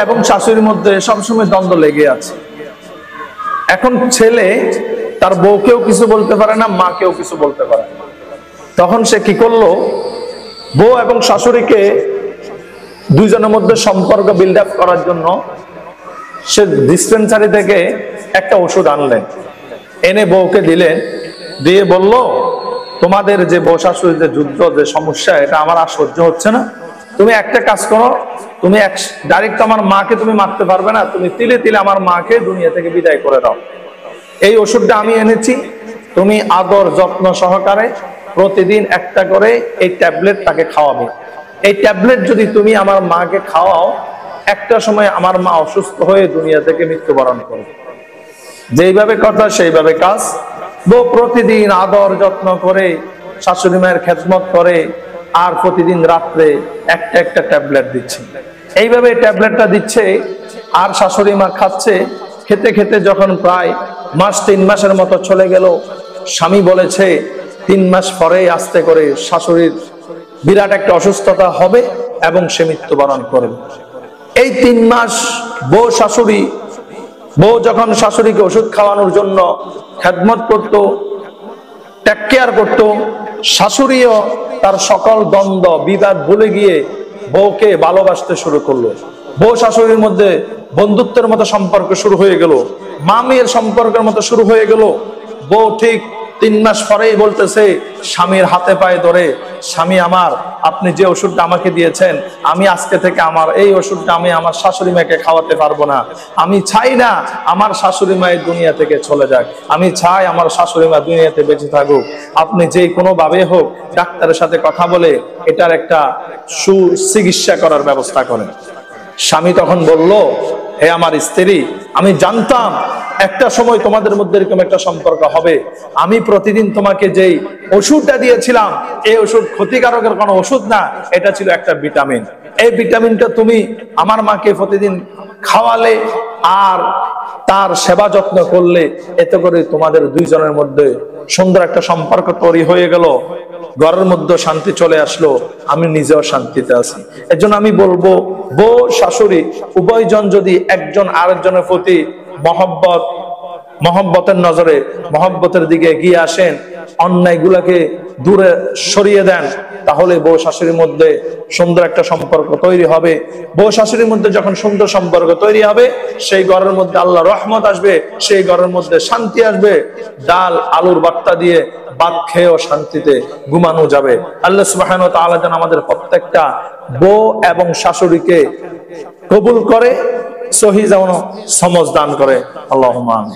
এবং শাশুড়ির মধ্যে সবসময় দ্বন্দ্ব লেগে আছে। এখন ছেলে তার বউকেও কিছু বলতে পারে না, মাকেও কিছু বলতে পারে না। তখন সে কি করলো, বউ এবং শাশুড়িকে দুইজনের মধ্যে সম্পর্ক বিল্ড আপ করার জন্য সে ডিসপেন্সারি থেকে একটা ওষুধ আনলেন, এনে বউকে দিলেন, দিয়ে বলল, তোমাদের যে বউ শাশুড়ির যে যুদ্ধ, যে সমস্যা, এটা আমার আর সহ্য হচ্ছে না। তুমি একটা কাজ করো, তুমি ডাইরেক্ট আমার মাকে তুমি মারতে পারবে না, তুমি তিলে তিলে আমার মাকে দুনিয়া থেকে বিদায় করে দাও। এই ওষুধটা আমি এনেছি, তুমি আদর যত্ন সহকারে প্রতিদিন একটা করে এই ট্যাবলেট তাকে খাওয়াবে। এই ট্যাবলেট যদি তুমি আমার মাকে খাওয়াও, একটা সময় আমার মা অসুস্থ হয়ে দুনিয়া থেকে মৃত্যুবরণ করবে। যেইভাবে কথা সেইভাবে কাজ। বউ প্রতিদিন আদর যত্ন করে শাশুড়ি মায়ের খেদমত করে, আর প্রতিদিন রাত্রে একটা একটা ট্যাবলেট দিচ্ছে। এইভাবে ট্যাবলেটটা দিচ্ছে, আর শাশুড়ি মা খাচ্ছে। খেতে খেতে যখন প্রায় 3 মাসের মতো চলে গেল, স্বামী বলেছে 3 মাস পরে আস্তে করে শাশুড়ির বিরাট একটা অসুস্থতা হবে এবং সে মৃত্যুবরণ করবে। এই 3 মাস বউ যখন শাশুড়িকে ওষুধ খাওয়ানোর জন্য খেদমত করত, টেক কেয়ার করত, শাশুড়িও তার সকল দ্বন্দ্ব বিবাদ ভুলে গিয়ে বউকে ভালোবাসতে শুরু করলো। বউ শাশুড়ির মধ্যে বন্ধুত্বের মতো সম্পর্ক শুরু হয়ে গেল, মা মেয়ের সম্পর্কের মতো শুরু হয়ে গেল। বউ ঠিক 3 মাস পরেই বলতেছে স্বামীর হাতে পায়ে ধরে, স্বামী আমার, আপনি যে ওষুধটা আমাকে দিয়েছেন, আমি আজকে থেকে আমার এই ওষুধটা আমি আমার শাশুড়ি মাকে খাওয়াতে পারবো না। আমি চাই না আমার শাশুড়ি মায়ের দুনিয়া থেকে চলে যাক, আমি চাই আমার শাশুড়ি মা দুনিয়াতে বেঁচে থাকুক। আপনি যে কোনো ভাবে হোক ডাক্তারের সাথে কথা বলে এটার একটা সুচিকিৎসা করার ব্যবস্থা করেন। স্বামী তখন বলল, হে আমার স্ত্রী, আমি জানতাম একটা সময় তোমাদের মধ্যে এরকম একটা সম্পর্ক হবে। আমি প্রতিদিন তোমাকে যেই ওষুধটা দিয়েছিলাম, এই ওষুধ ক্ষতিকারকের কোনো ওষুধ না, এটা ছিল একটা ভিটামিন। এই ভিটামিনটা তুমি আমার মাকে প্রতিদিন খাওয়ালে আর তার সেবা যত্ন করলে, এতে করে তোমাদের দুইজনের মধ্যে সুন্দর একটা সম্পর্ক তৈরি হয়ে গেল, ঘরের মধ্যে শান্তি চলে আসলো, আমি নিজেও শান্তিতে আছি। এজন্য আমি বলবো, বউ শাশুড়ি উভয়জন যদি একজন আরেকজনের প্রতি মহব্বতের নজরে মহব্বতের দিকে এগিয়ে আসেন, অন্যায়গুলোকে দূরে সরিয়ে দেন, তাহলে বউ শাশুড়ির মধ্যে সুন্দর একটা সম্পর্ক তৈরি হবে। বউ শাশুড়ির মধ্যে যখন সুন্দর সম্পর্ক তৈরি হবে, সেই ঘরের মধ্যে আল্লাহর রহমত আসবে, সেই ঘরের মধ্যে শান্তি আসবে। ডাল আলুর ভর্তা দিয়ে ভাত খেয়েও শান্তিতে ঘুমানো যাবে। আল্লাহ সুবহানাহু ওয়া তাআলা যেন আমাদের প্রত্যেকটা বউ এবং শাশুড়িকে কবুল করে, সহি যেন সমঝ দান করে। আল্লাহুম্মা আমিন।